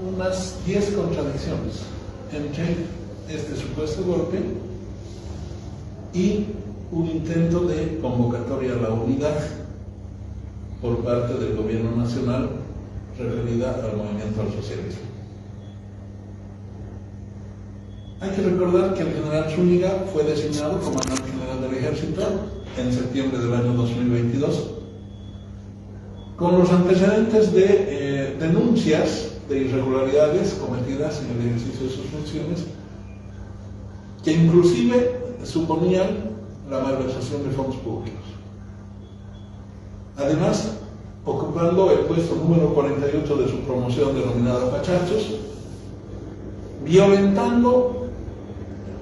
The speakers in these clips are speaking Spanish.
unas 10 contradicciones entre este supuesto golpe y un intento de convocatoria a la unidad por parte del gobierno nacional referida al movimiento al socialismo. Hay que recordar que el general Zúñiga fue designado comandante general del ejército en septiembre del año 2022 con los antecedentes de denuncias de irregularidades cometidas en el ejercicio de sus funciones que inclusive suponían la malversación de fondos públicos. Además, ocupando el puesto número 48 de su promoción denominada Pachachos, violentando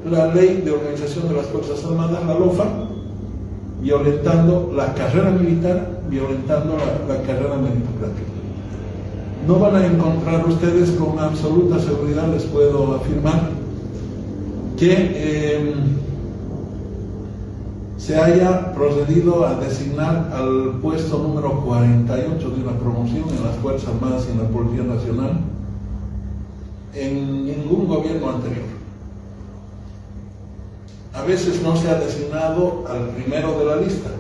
la Ley de Organización de las Fuerzas Armadas, la LOFA, violentando la carrera militar, violentando la carrera meritocrática. No van a encontrar ustedes con absoluta seguridad, les puedo afirmar, que se haya procedido a designar al puesto número 48 de una promoción en las Fuerzas Armadas y en la Policía Nacional en ningún gobierno anterior. A veces no se ha designado al primero de la lista,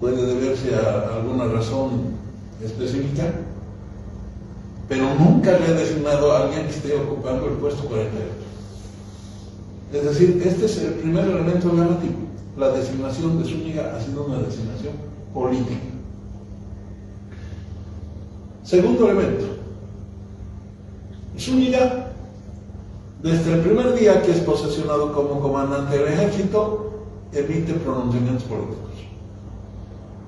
puede deberse a alguna razón específica, pero nunca le ha designado a alguien que esté ocupando el puesto 48. Es decir, este es el primer elemento llamativo. La designación de Zúñiga ha sido una designación política. Segundo elemento, Zúñiga, desde el primer día que es posesionado como comandante del ejército, emite pronunciamientos políticos.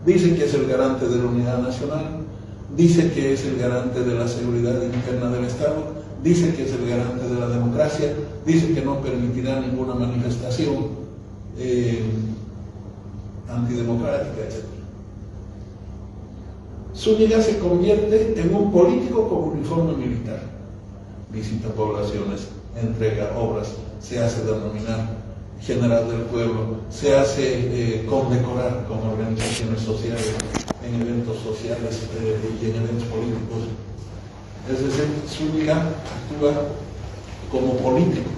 Dice que es el garante de la unidad nacional, dice que es el garante de la seguridad interna del Estado, dice que es el garante de la democracia, dice que no permitirá ninguna manifestación antidemocrática, etc. Zúñiga se convierte en un político con uniforme militar. Visita poblaciones, entrega obras, se hace denominar general del pueblo, se hace condecorar con organizaciones sociales, en eventos sociales y en eventos políticos. Es decir, Zúñiga actúa como político,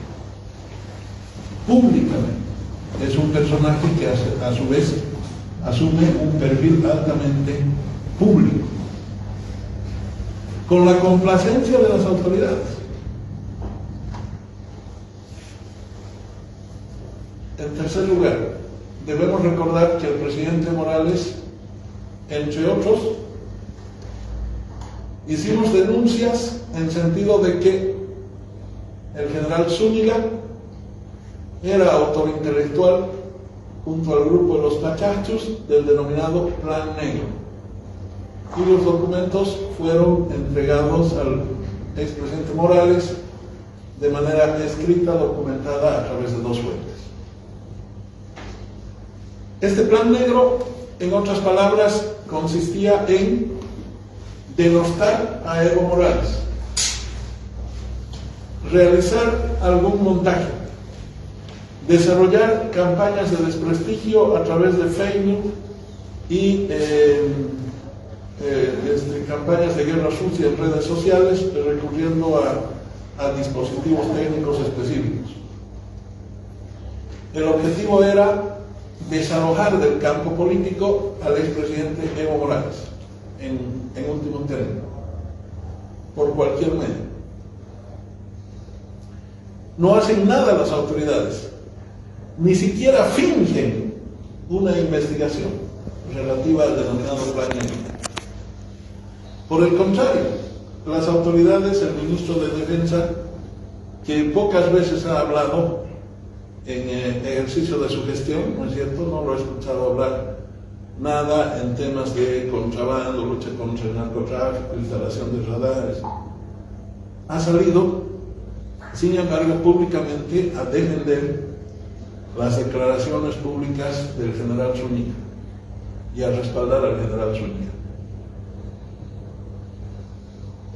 públicamente. Es un personaje que a su vez asume un perfil altamente público, con la complacencia de las autoridades. En tercer lugar, debemos recordar que el presidente Morales, entre otros, hicimos denuncias en sentido de que el general Zúñiga era autor intelectual, junto al grupo de los Pachachos, del denominado Plan Negro. Y los documentos fueron entregados al expresidente Morales de manera escrita, documentada a través de 2 fuentes. Este Plan Negro, en otras palabras, consistía en denostar a Evo Morales, realizar algún montaje, desarrollar campañas de desprestigio a través de Facebook y campañas de guerra sucia en redes sociales, recurriendo a dispositivos técnicos específicos. El objetivo era desalojar del campo político al expresidente Evo Morales, en último término, por cualquier medio. No hacen nada las autoridades, ni siquiera fingen una investigación relativa al denominado Plan Negro. Por el contrario, las autoridades, el ministro de Defensa, que pocas veces ha hablado en ejercicio de su gestión, ¿no es cierto? No lo he escuchado hablar nada en temas de contrabando, lucha contra el narcotráfico, instalación de radares. Ha salido, sin embargo, públicamente a defender las declaraciones públicas del general Zúñiga y a respaldar al general Zúñiga.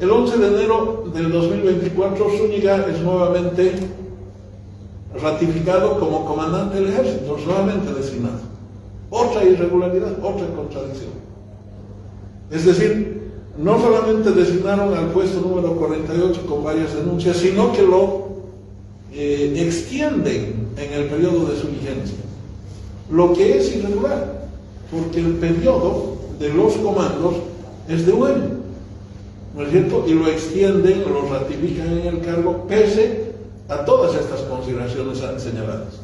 El 11 de enero del 2024, Zúñiga es nuevamente ratificado como comandante del ejército, nuevamente designado. Otra irregularidad, otra contradicción. Es decir, no solamente designaron al puesto número 48 con varias denuncias, sino que lo extienden en el periodo de su vigencia, lo que es irregular, porque el periodo de los comandos es de un año, ¿no es cierto? Y lo extienden, lo ratifican en el cargo, pese a todas estas consideraciones señaladas.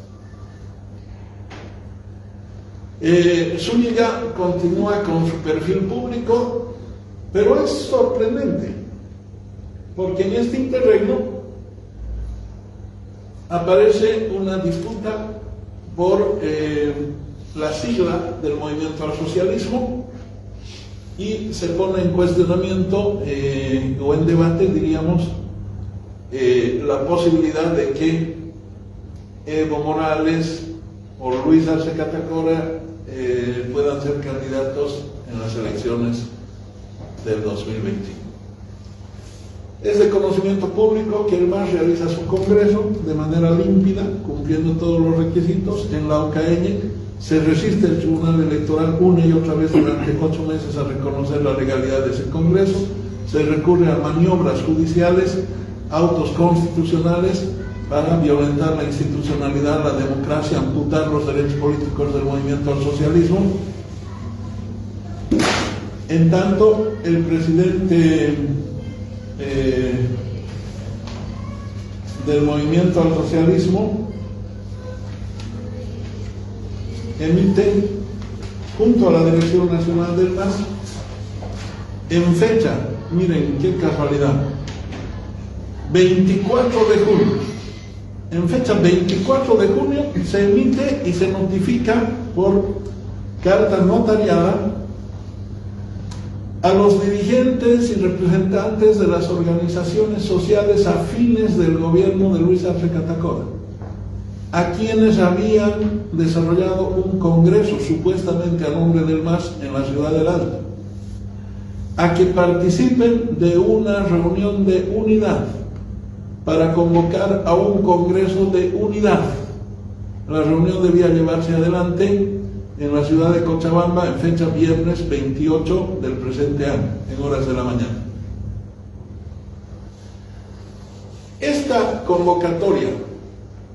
Zúñiga continúa con su perfil público, pero es sorprendente, porque en este interregno aparece una disputa por la sigla del movimiento al socialismo y se pone en cuestionamiento o en debate, diríamos, la posibilidad de que Evo Morales o Luis Arce Catacora puedan ser candidatos en las elecciones del 2021. Es de conocimiento público que el MAS realiza su congreso de manera límpida, cumpliendo todos los requisitos. En la OCAEñe se resiste el Tribunal Electoral una y otra vez durante 8 meses a reconocer la legalidad de ese congreso. Se recurre a maniobras judiciales, autos constitucionales para violentar la institucionalidad, la democracia, amputar los derechos políticos del movimiento al socialismo. En tanto, el presidente del movimiento al socialismo emite, junto a la Dirección Nacional del MAS, en fecha, miren qué casualidad, 24 de junio, en fecha 24 de junio se emite y se notifica por carta notariada a los dirigentes y representantes de las organizaciones sociales afines del gobierno de Luis Arce Catacora, a quienes habían desarrollado un congreso supuestamente a nombre del MAS en la ciudad del Alto, a que participen de una reunión de unidad para convocar a un congreso de unidad. La reunión debía llevarse adelante en la ciudad de Cochabamba en fecha viernes 28 del presente año, en horas de la mañana. Esta convocatoria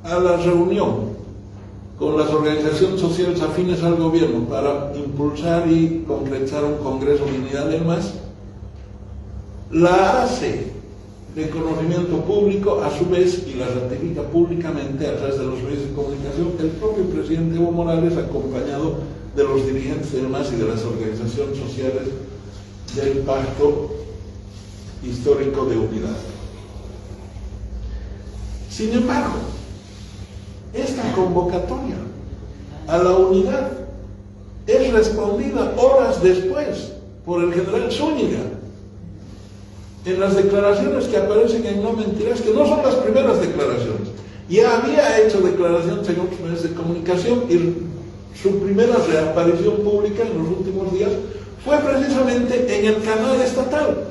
a la reunión con las organizaciones sociales afines al gobierno para impulsar y concretar un congreso de unidad del MAS, la hace de conocimiento público, a su vez, y la ratifica públicamente a través de los medios de comunicación, el propio presidente Evo Morales, acompañado de los dirigentes del MAS y de las organizaciones sociales del Pacto Histórico de Unidad. Sin embargo, esta convocatoria a la unidad es respondida horas después por el general Zúñiga, en las declaraciones que aparecen en No Mentirás, que no son las primeras declaraciones. Ya había hecho declaraciones en otros medios de comunicación y su primera reaparición pública en los últimos días fue precisamente en el canal estatal.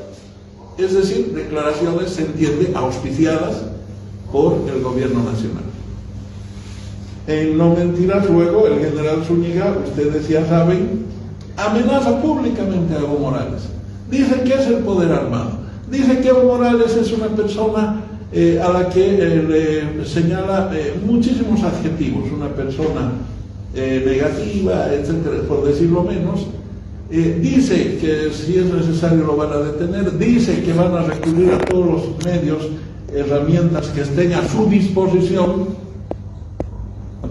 Es decir, declaraciones, se entiende, auspiciadas por el gobierno nacional. En No Mentirás, luego, el general Zúñiga, ustedes ya saben, amenaza públicamente a Evo Morales. Dice que es el poder armado. Dice que Evo Morales es una persona a la que le señala muchísimos adjetivos, una persona negativa, etcétera, por decirlo menos. Dice que si es necesario lo van a detener, dice que van a recurrir a todos los medios, herramientas que estén a su disposición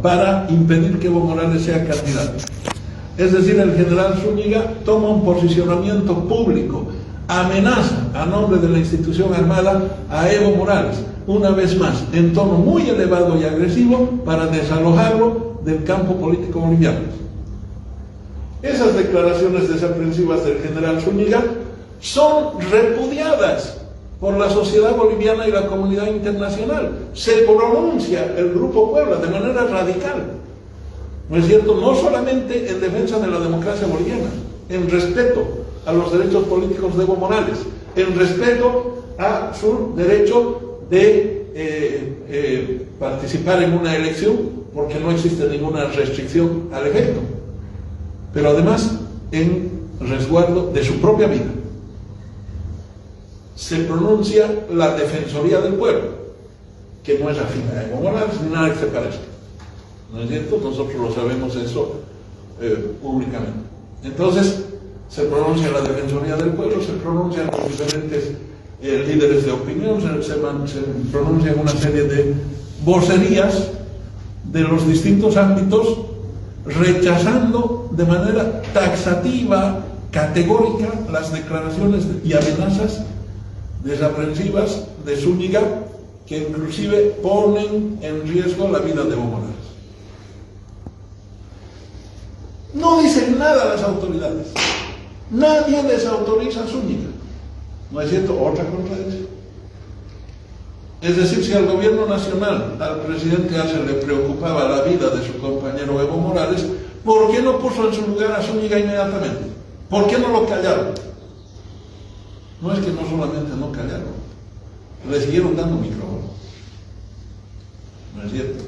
para impedir que Evo Morales sea candidato. Es decir, el general Zúñiga toma un posicionamiento público, amenaza a nombre de la institución armada a Evo Morales, una vez más, en tono muy elevado y agresivo, para desalojarlo del campo político boliviano. Esas declaraciones desaprensivas del general Zúñiga son repudiadas por la sociedad boliviana y la comunidad internacional. Se pronuncia el Grupo Puebla de manera radical, ¿no es cierto?, no solamente en defensa de la democracia boliviana, en respeto a los derechos políticos de Evo Morales, en respeto a su derecho de participar en una elección, porque no existe ninguna restricción al efecto, pero además en resguardo de su propia vida. se pronuncia la Defensoría del Pueblo, que no es afín a Evo Morales ni nada que se parezca. ¿No es cierto? Nosotros lo sabemos eso públicamente. Entonces, se pronuncia la Defensoría del Pueblo, se pronuncian los diferentes líderes de opinión, se pronuncian una serie de vocerías de los distintos ámbitos, rechazando de manera taxativa, categórica, las declaraciones y amenazas desaprensivas de Zúñiga, que inclusive ponen en riesgo la vida de Evo Morales. No dicen nada las autoridades. Nadie desautoriza a Zúñiga. ¿No es cierto? Otra contradicción. Es decir, si al gobierno nacional, al presidente Arce le preocupaba la vida de su compañero Evo Morales, ¿por qué no puso en su lugar a Zúñiga inmediatamente? ¿Por qué no lo callaron? No es que no solamente no callaron, le siguieron dando micrófono. ¿No es cierto?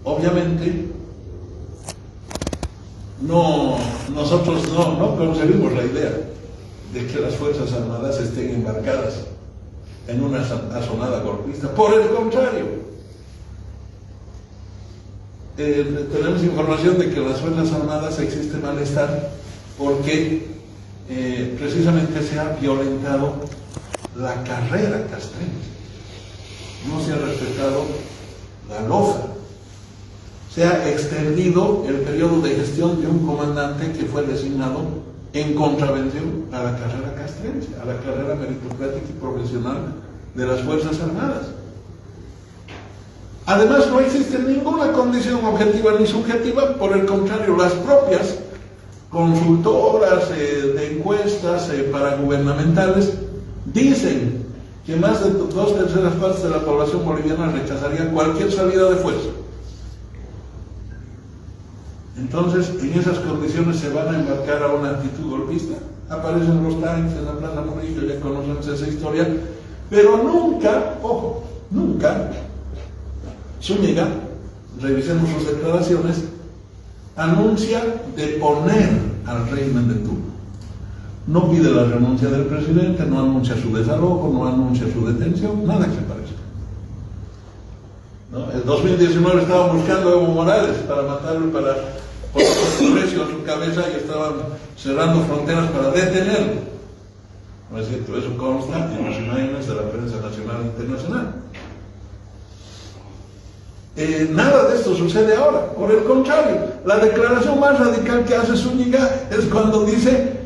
Obviamente, nosotros no concebimos la idea de que las Fuerzas Armadas estén embarcadas en una asonada golpista. Por el contrario, tenemos información de que en las Fuerzas Armadas existe malestar porque precisamente se ha violentado la carrera castrense. No se ha respetado la loza. Se ha extendido el periodo de gestión de un comandante que fue designado en contravención a la carrera castrense, a la carrera meritocrática y profesional de las Fuerzas Armadas. Además, no existe ninguna condición objetiva ni subjetiva, por el contrario, las propias consultoras de encuestas paragubernamentales dicen que más de 2/3 partes de la población boliviana rechazaría cualquier salida de fuerza. Entonces, en esas condiciones se van a embarcar a una actitud golpista. Aparecen los tanques en la Plaza Murillo, ya conocemos esa historia, pero nunca, ojo, nunca, Zúñiga, revisemos sus declaraciones, anuncia deponer al régimen de turno. No pide la renuncia del presidente, no anuncia su desalojo, no anuncia su detención, nada que se parezca. ¿No? En 2019 estaban buscando a Evo Morales para matarlo, para poner un precio a su cabeza, y estaban cerrando fronteras para detenerlo. ¿No es cierto? Eso consta en las imágenes de la prensa nacional e internacional. Nada de esto sucede ahora. Por el contrario, la declaración más radical que hace Zúñiga es cuando dice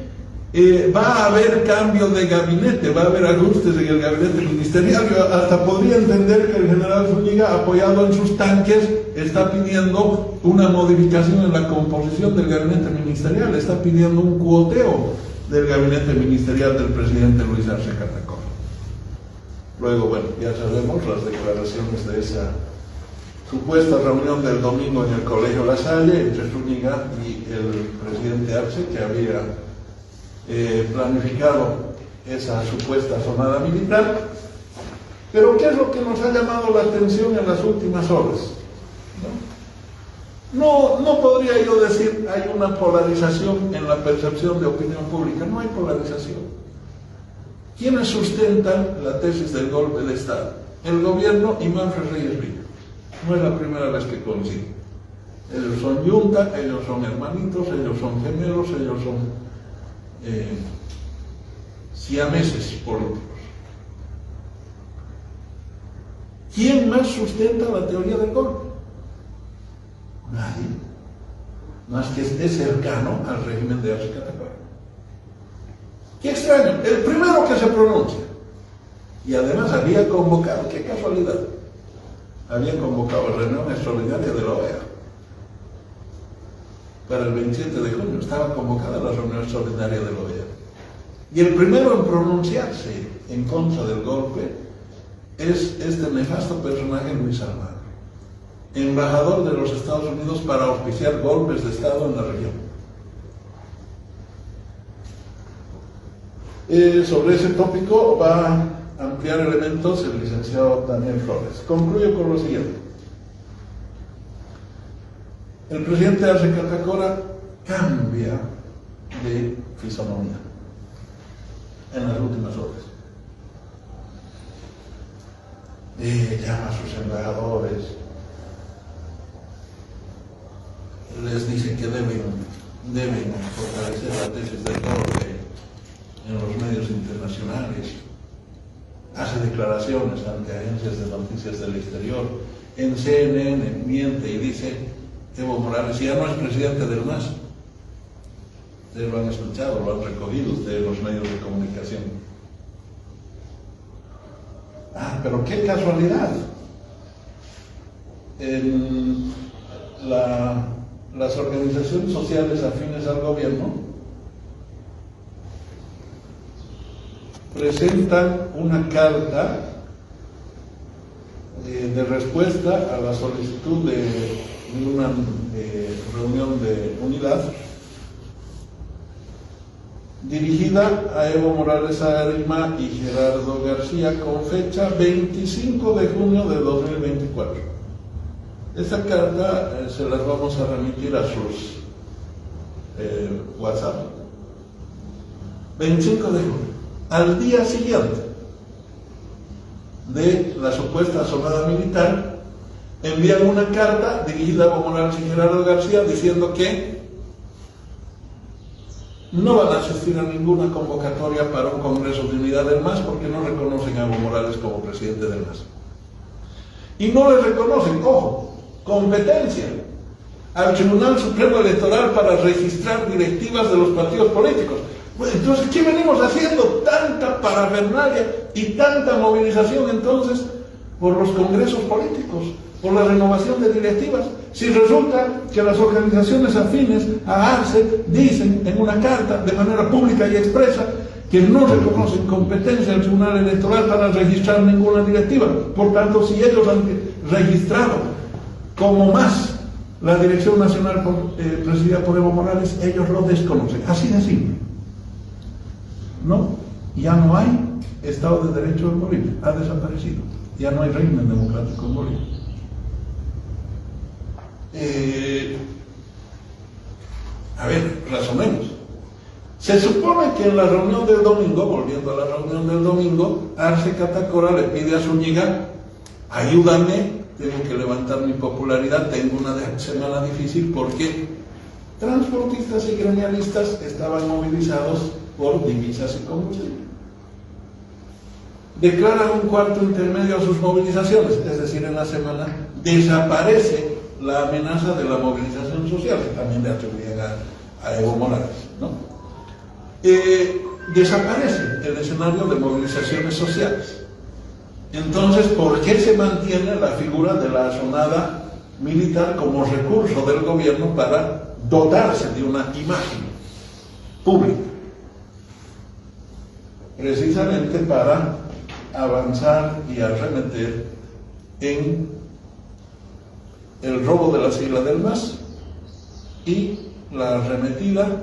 va a haber cambio de gabinete, va a haber ajustes en el gabinete ministerial. Yo hasta podría entender que el general Zúñiga, apoyado en sus tanques, está pidiendo una modificación en la composición del gabinete ministerial, está pidiendo un cuoteo del gabinete ministerial del presidente Luis Arce Catacora. Luego, bueno, ya sabemos las declaraciones de esa supuesta reunión del domingo en el Colegio La Salle entre Zúñiga y el presidente Arce, que había planificado esa supuesta sonada militar. Pero ¿qué es lo que nos ha llamado la atención en las últimas horas? No podría yo decir hay una polarización en la percepción de opinión pública. No hay polarización. ¿Quiénes sustentan la tesis del golpe de Estado? El gobierno y Manfred Reyes Villa. No es la primera vez que coinciden. Ellos son yunta, ellos son hermanitos, ellos son gemelos, ellos son siameses políticos. ¿Quién más sustenta la teoría del golpe? Nadie. Más que esté cercano al régimen de Arce Catacora. Qué extraño, el primero que se pronuncia. Y además había convocado, qué casualidad, había convocado a reunión extraordinaria de la OEA para el 27 de junio, estaba convocada la reunión extraordinaria de la OEA. Y el primero en pronunciarse en contra del golpe es este nefasto personaje Luis Almagro, embajador de los Estados Unidos para auspiciar golpes de Estado en la región. Sobre ese tópico va a ampliar elementos el licenciado Daniel Flores. Concluyo con lo siguiente. El presidente Arce Catacora cambia de fisonomía en las últimas horas. Llama a sus embajadores, les dice que deben fortalecer la tesis del norte en los medios internacionales, hace declaraciones ante agencias de noticias del exterior, en CNN miente y dice: Evo Morales ya no es presidente del MAS. Ustedes lo han escuchado, lo han recogido ustedes los medios de comunicación. Pero qué casualidad. Las organizaciones sociales afines al gobierno presentan una carta de respuesta a la solicitud de una reunión de unidad dirigida a Evo Morales Arima y Gerardo García con fecha 25 de junio de 2024. Esta carta se las vamos a remitir a sus WhatsApp. 25 de junio, al día siguiente de la supuesta asomada militar, envían una carta dirigida a Evo Morales y Gerardo García diciendo que no van a asistir a ninguna convocatoria para un Congreso de Unidad del MAS porque no reconocen a Evo Morales como presidente del MAS. Y no le reconocen, ojo, competencia al Tribunal Supremo Electoral para registrar directivas de los partidos políticos. Entonces, ¿qué venimos haciendo? Tanta parafernalia y tanta movilización entonces por los congresos políticos, por la renovación de directivas. Si resulta que las organizaciones afines a ARCE dicen en una carta de manera pública y expresa que no reconocen competencia al Tribunal Electoral para registrar ninguna directiva. Por tanto, si ellos han registrado como MAS la Dirección Nacional presidida por Evo Morales, ellos lo desconocen. Así de simple. No, ya no hay Estado de Derecho en Bolivia, ha desaparecido. Ya no hay régimen democrático en Bolivia. A ver, razonemos. Se supone que en la reunión del domingo, volviendo a la reunión del domingo, Arce Catacora le pide a Zúñiga: ayúdame, tengo que levantar mi popularidad, tengo una semana difícil porque transportistas y gremialistas estaban movilizados por divisas y combustible. Declaran un cuarto intermedio a sus movilizaciones, es decir, en la semana desaparece la amenaza de la movilización social, que también le atribuyen a Evo Morales, ¿no? Desaparece el escenario de movilizaciones sociales. Entonces, ¿por qué se mantiene la figura de la asonada militar como recurso del gobierno para dotarse de una imagen pública? Precisamente para avanzar y arremeter en el robo de la sigla del MAS y la arremetida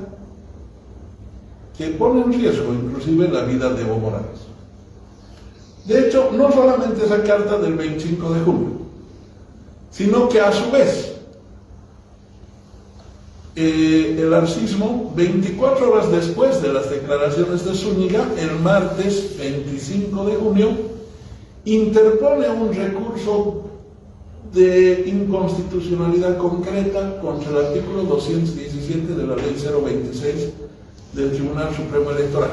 que pone en riesgo inclusive la vida de Evo Morales. De hecho, no solamente esa carta del 25 de junio, sino que a su vez el arcismo, 24 horas después de las declaraciones de Zúñiga, el martes 25 de junio, interpone un recurso de inconstitucionalidad concreta contra el artículo 217 de la Ley 026 del Tribunal Supremo Electoral,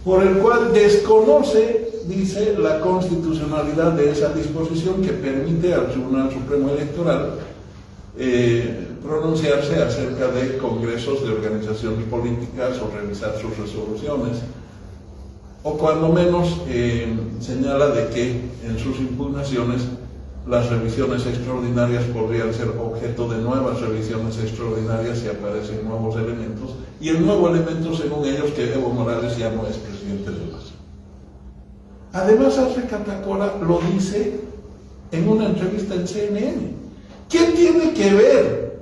por el cual desconoce, dice, la constitucionalidad de esa disposición que permite al Tribunal Supremo Electoral pronunciarse acerca de congresos de organizaciones políticas o revisar sus resoluciones, o cuando menos señala de que en sus impugnaciones las revisiones extraordinarias podrían ser objeto de nuevas revisiones extraordinarias si aparecen nuevos elementos, y el nuevo elemento, según ellos, que Evo Morales ya no es presidente del MAS. Además, Arce Catacora lo dice en una entrevista en CNN. ¿Qué tiene que ver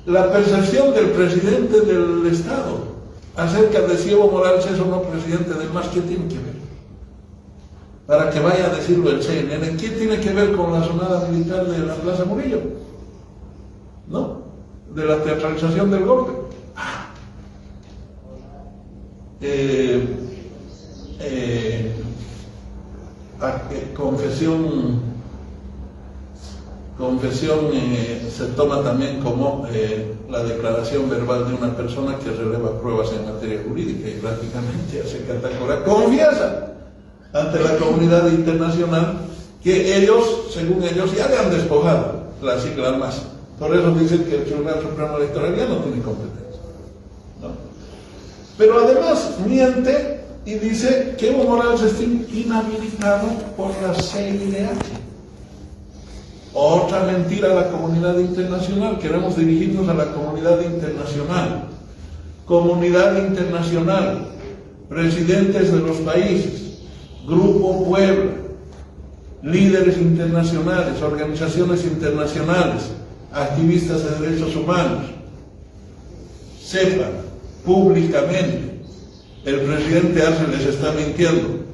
la percepción del presidente del Estado acerca de si Evo Morales es o no presidente del MAS? ¿Qué tiene que ver? Para que vaya a decirlo el CNN, ¿qué tiene que ver con la asonada militar de la Plaza Murillo? ¿No? de la teatralización del golpe. Confesión se toma también como la declaración verbal de una persona que releva pruebas en materia jurídica y prácticamente hace catacora, confiesa ante la comunidad internacional que ellos, según ellos, ya le han despojado la sigla más. Por eso dicen que el Tribunal Supremo Electoral ya no tiene competencia, ¿no? Pero además miente y dice que Evo Morales está inhabilitado por la CIDH. Otra mentira a la comunidad internacional. Queremos dirigirnos a la comunidad internacional. Comunidad internacional, presidentes de los países, Grupo Puebla, líderes internacionales, organizaciones internacionales, activistas de derechos humanos, sepan públicamente, el presidente Arce les está mintiendo.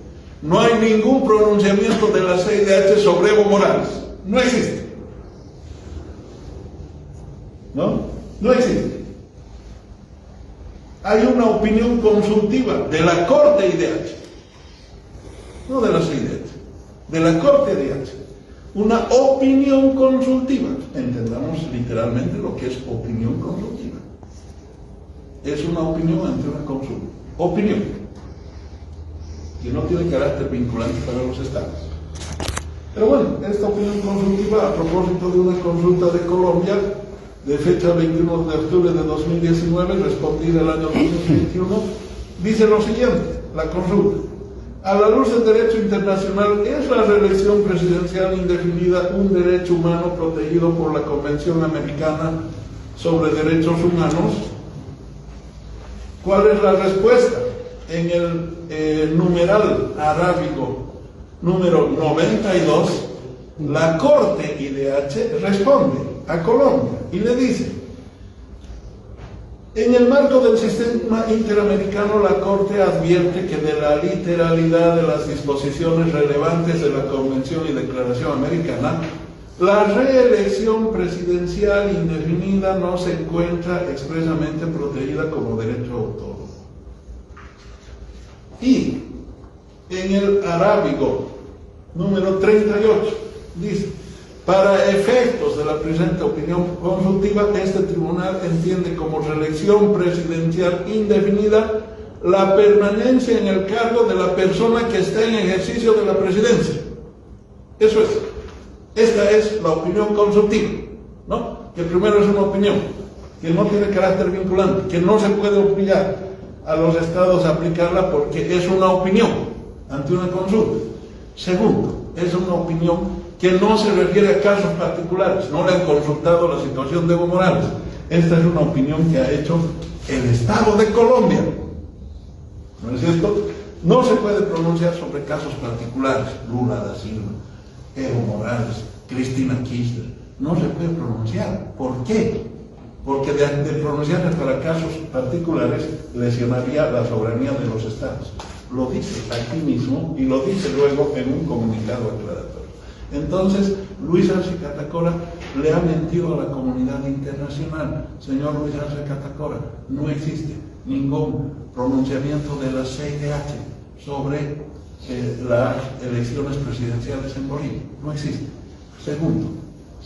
No hay ningún pronunciamiento de la CIDH sobre Evo Morales. No existe. No existe. Hay una opinión consultiva de la Corte IDH, no de la CIDH, de la Corte IDH. Una opinión consultiva. Entendamos literalmente lo que es opinión consultiva. Es una opinión ante una consulta. Opinión. Que no tiene carácter vinculante para los estados. Pero bueno, esta opinión consultiva, a propósito de una consulta de Colombia, de fecha 21 de octubre de 2019, respondida el año 2021, dice lo siguiente, la consulta. A la luz del derecho internacional, ¿es la reelección presidencial indefinida un derecho humano protegido por la Convención Americana sobre Derechos Humanos? ¿Cuál es la respuesta? En el numeral arábigo número 92, la Corte IDH responde a Colombia y le dice: en el marco del sistema interamericano, la Corte advierte que de la literalidad de las disposiciones relevantes de la Convención y Declaración Americana, la reelección presidencial indefinida no se encuentra expresamente protegida como derecho autónomo. Y en el arábigo número 38 dice: para efectos de la presente opinión consultiva, este tribunal entiende como reelección presidencial indefinida la permanencia en el cargo de la persona que está en ejercicio de la presidencia. Eso es. Esta es la opinión consultiva, ¿no? Que primero es una opinión, que no tiene carácter vinculante, que no se puede obligar a los estados a aplicarla porque es una opinión ante una consulta. Segundo, es una opinión que no se refiere a casos particulares, no le han consultado la situación de Evo Morales. Esta es una opinión que ha hecho el Estado de Colombia, ¿no es cierto? No se puede pronunciar sobre casos particulares, Lula da Silva, Evo Morales, Cristina Kirchner, no se puede pronunciar. ¿Por qué? Porque de pronunciarse para casos particulares lesionaría la soberanía de los estados. Lo dice aquí mismo y lo dice luego en un comunicado aclaratorio. Entonces, Luis Arce Catacora le ha mentido a la comunidad internacional. Señor Luis Arce Catacora, no existe ningún pronunciamiento de la CIDH sobre las elecciones presidenciales en Bolivia. No existe. Segundo,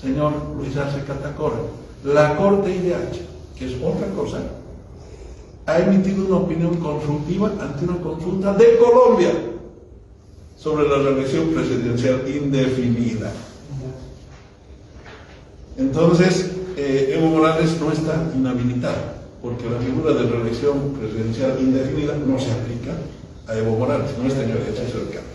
señor Luis Arce Catacora, la Corte IDH, que es otra cosa, ha emitido una opinión consultiva ante una consulta de Colombia sobre la reelección presidencial indefinida. Entonces, Evo Morales no está inhabilitado, porque la figura de reelección presidencial indefinida no se aplica a Evo Morales, no está en el ejercicio del cargo.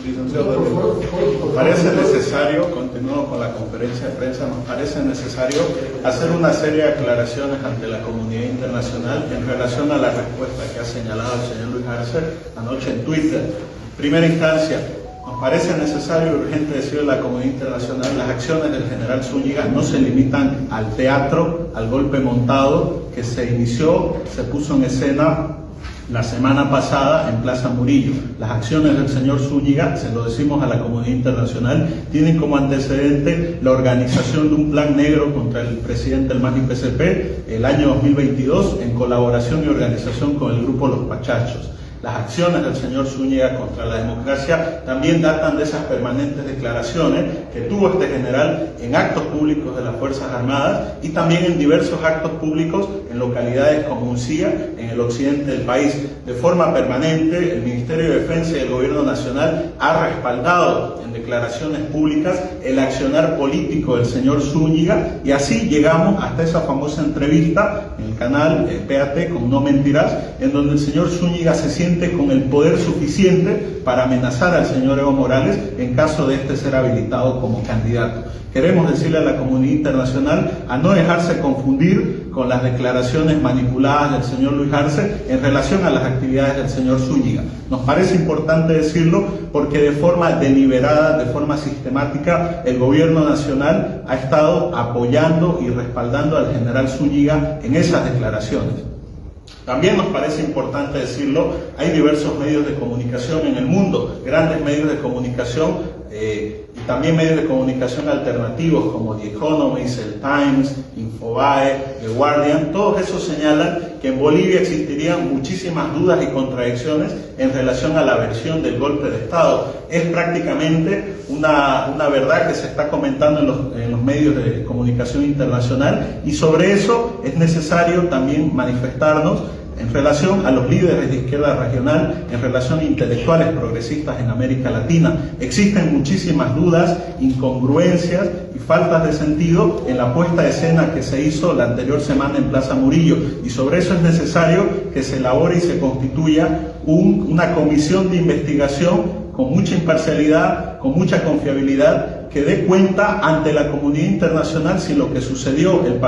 Licenciado, nos parece necesario, continuando con la conferencia de prensa, nos parece necesario hacer una serie de aclaraciones ante la comunidad internacional en relación a la respuesta que ha señalado el señor Luis Arce anoche en Twitter. En primera instancia, nos parece necesario y urgente decirle a la comunidad internacional: las acciones del general Zúñiga no se limitan al teatro, al golpe montado que se inició, se puso en escena la semana pasada en Plaza Murillo. Las acciones del señor Zúñiga, se lo decimos a la comunidad internacional, tienen como antecedente la organización de un plan negro contra el presidente del MAS-IPCP el año 2022 en colaboración y organización con el grupo Los Pachachos. Las acciones del señor Zúñiga contra la democracia también datan de esas permanentes declaraciones que tuvo este general en actos públicos de las Fuerzas Armadas y también en diversos actos públicos en localidades como Uncía, en el occidente del país. De forma permanente, el Ministerio de Defensa y el Gobierno Nacional ha respaldado en declaraciones públicas el accionar político del señor Zúñiga, y así llegamos hasta esa famosa entrevista en el canal PAT con No Mentirás, en donde el señor Zúñiga se siente con el poder suficiente para amenazar al señor Evo Morales en caso de este ser habilitado como candidato. Queremos decirle a la comunidad internacional a no dejarse confundir con las declaraciones manipuladas del señor Luis Arce en relación a las actividades del señor Zúñiga. Nos parece importante decirlo porque de forma deliberada, de forma sistemática, el gobierno nacional ha estado apoyando y respaldando al general Zúñiga en esas declaraciones. También nos parece importante decirlo, hay diversos medios de comunicación en el mundo, grandes medios de comunicación y también medios de comunicación alternativos como The Economist, el Times, Infobae, The Guardian. Todos esos señalan que en Bolivia existirían muchísimas dudas y contradicciones en relación a la versión del golpe de Estado. Es prácticamente una verdad que se está comentando en los medios de comunicación internacional, y sobre eso es necesario también manifestarnos en relación a los líderes de izquierda regional, en relación a intelectuales progresistas en América Latina. Existen muchísimas dudas, incongruencias y faltas de sentido en la puesta de escena que se hizo la anterior semana en Plaza Murillo, y sobre eso es necesario que se elabore y se constituya una comisión de investigación con mucha imparcialidad, con mucha confiabilidad, que dé cuenta ante la comunidad internacional si lo que sucedió la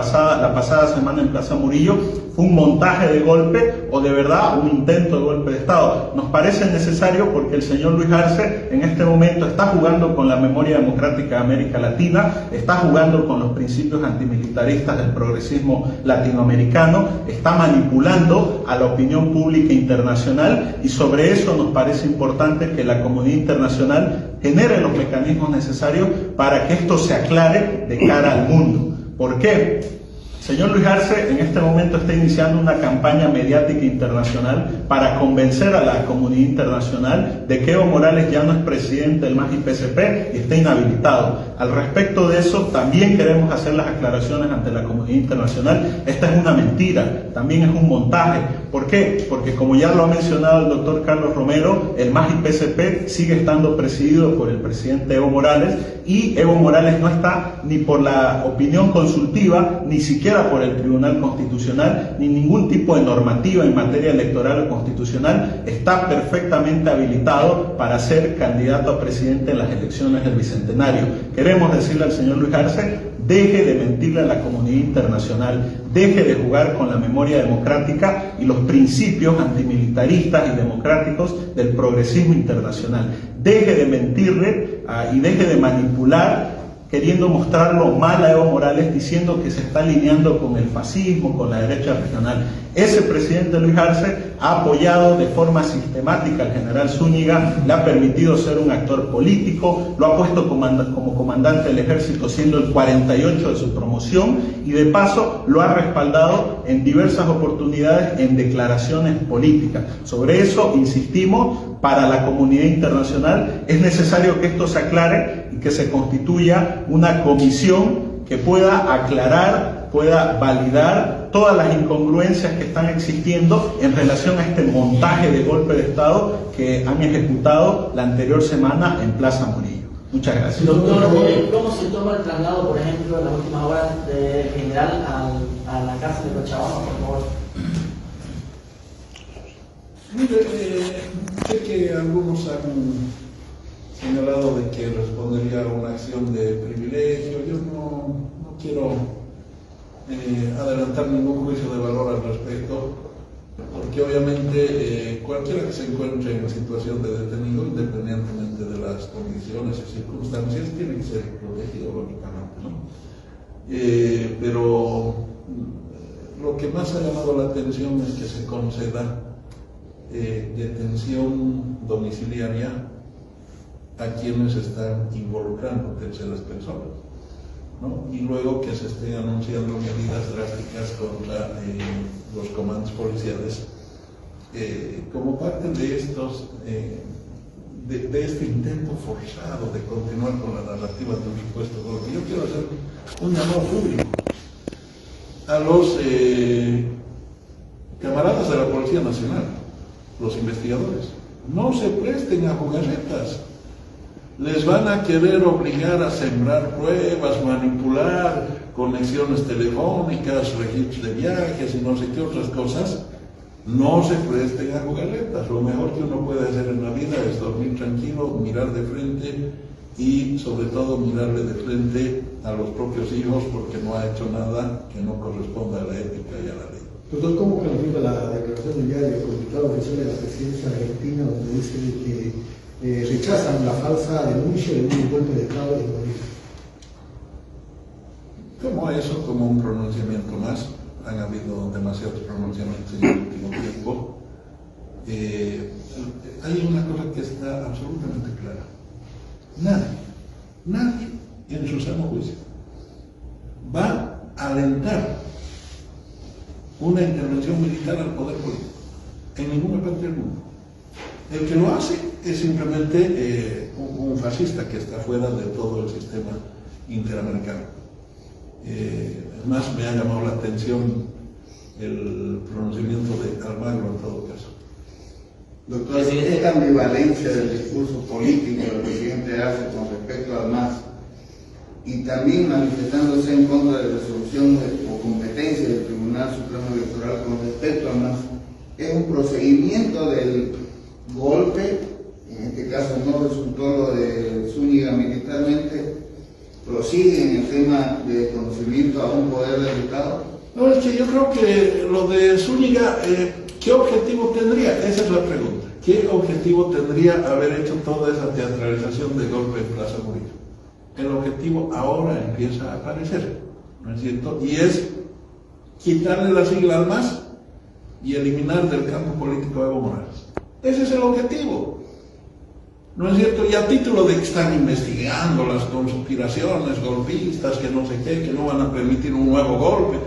pasada semana en Plaza Murillo fue un montaje de golpe o de verdad un intento de golpe de Estado. Nos parece necesario porque el señor Luis Arce en este momento está jugando con la memoria democrática de América Latina, está jugando con los principios antimilitaristas del progresismo latinoamericano, está manipulando a la opinión pública internacional, y sobre eso nos parece importante que la comunidad internacional genere los mecanismos necesarios para que esto se aclare de cara al mundo. ¿Por qué? El señor Luis Arce en este momento está iniciando una campaña mediática internacional para convencer a la comunidad internacional de que Evo Morales ya no es presidente del MAS-IPCP y está inhabilitado. Al respecto de eso, también queremos hacer las aclaraciones ante la comunidad internacional. Esta es una mentira, también es un montaje. ¿Por qué? Porque, como ya lo ha mencionado el doctor Carlos Romero, el MAS-IPCP sigue estando presidido por el presidente Evo Morales, y Evo Morales no está ni por la opinión consultiva, ni siquiera por el Tribunal Constitucional, ni ningún tipo de normativa en materia electoral o constitucional. Está perfectamente habilitado para ser candidato a presidente en las elecciones del Bicentenario. Queremos decirle al señor Luis Arce, deje de mentirle a la comunidad internacional, deje de jugar con la memoria democrática y los principios antimilitaristas y democráticos del progresismo internacional. Deje de mentirle y deje de manipular, queriendo mostrarlo mal a Evo Morales, diciendo que se está alineando con el fascismo, con la derecha regional. Ese presidente Luis Arce ha apoyado de forma sistemática al general Zúñiga, le ha permitido ser un actor político, lo ha puesto como comandante del ejército siendo el 48 de su promoción, y de paso lo ha respaldado en diversas oportunidades en declaraciones políticas. Sobre eso insistimos, para la comunidad internacional es necesario que esto se aclare y que se constituya una comisión que pueda aclarar, pueda validar todas las incongruencias que están existiendo en relación a este montaje de golpe de Estado que han ejecutado la anterior semana en Plaza Murillo. Muchas gracias. Doctor, ¿cómo se toma el traslado, por ejemplo, en las últimas horas del general a la cárcel de Cochabamba, por favor? Mire, sé que algunos han señalado de que respondería a una acción de privilegio. Yo no quiero adelantar ningún juicio de valor al respecto, porque obviamente cualquiera que se encuentre en situación de detenido, independientemente de las condiciones y circunstancias, tiene que ser protegido, lógicamente, ¿no? Pero lo que más ha llamado la atención es que se conceda detención domiciliaria a quienes están involucrando terceras personas, ¿no? Y luego que se estén anunciando medidas drásticas contra los comandos policiales como parte de estos de este intento forzado de continuar con la narrativa de un supuesto golpe. Yo quiero hacer un llamado público a los camaradas de la Policía Nacional, los investigadores. No se presten a jugarretas. Les van a querer obligar a sembrar pruebas, manipular conexiones telefónicas, registros de viajes y no sé qué otras cosas. No se presten a jugarretas. Lo mejor que uno puede hacer en la vida es dormir tranquilo, mirar de frente y sobre todo mirarle de frente a los propios hijos porque no ha hecho nada que no corresponda a la ética y a la ley. Doctor, ¿cómo califica la declaración del diario comunicado oficial de la presidencia argentina donde dice que rechazan la falsa denuncia de un golpe de Estado en Bolivia? Como eso, como un pronunciamiento más. Han habido demasiados pronunciamientos en el último tiempo. Hay una cosa que está absolutamente clara. Nadie en su sano juicio va a alentar una intervención militar al poder político en ninguna parte del mundo. El que lo hace es simplemente un fascista que está fuera de todo el sistema interamericano. Más me ha llamado la atención el pronunciamiento de Almagro en todo caso. Doctor, esta ambivalencia del discurso político que el presidente hace con respecto al MAS y también manifestándose en contra de la resolución o competencia del Tribunal Supremo Electoral con respecto al MAS, es un procedimiento del golpe, en este caso no resultó lo de Zúñiga militarmente, prosigue en el tema de desconocimiento a un poder del Estado. No, es que yo creo que lo de Zúñiga, ¿qué objetivo tendría? Esa es la pregunta. ¿Qué objetivo tendría haber hecho toda esa teatralización de golpe en Plaza Murillo? El objetivo ahora empieza a aparecer, ¿no es cierto? Y es quitarle la sigla al MAS y eliminar del campo político a Evo Morales. Ese es el objetivo, ¿no es cierto? Y a título de que están investigando las conspiraciones golpistas, que no sé qué, que no van a permitir un nuevo golpe.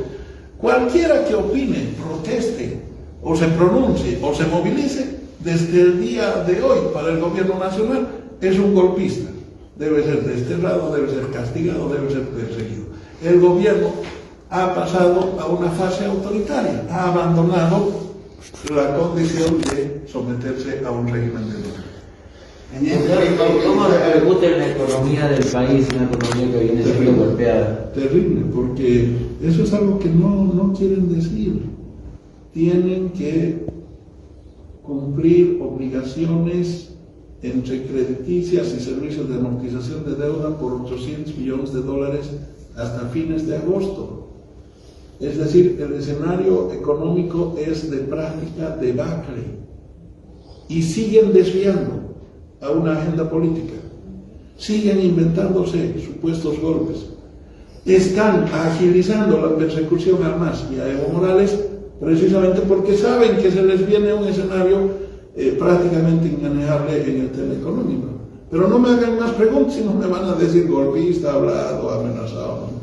Cualquiera que opine, proteste, o se pronuncie, o se movilice, desde el día de hoy para el gobierno nacional, es un golpista. Debe ser desterrado, debe ser castigado, debe ser perseguido. El gobierno ha pasado a una fase autoritaria, ha abandonado la condición de someterse a un régimen de Doctor, ¿cómo repercute en la economía del país, una economía que viene siendo golpeada? Terrible, porque eso es algo que no quieren decir. Tienen que cumplir obligaciones entre crediticias y servicios de amortización de deuda por $800 millones hasta fines de agosto. Es decir, el escenario económico es de práctica debacle y siguen desviando a una agenda política, siguen inventándose supuestos golpes, están agilizando la persecución al MAS y a Evo Morales precisamente porque saben que se les viene un escenario prácticamente inmanejable en el tema económico. Pero no me hagan más preguntas, si no me van a decir golpista, hablado, amenazado.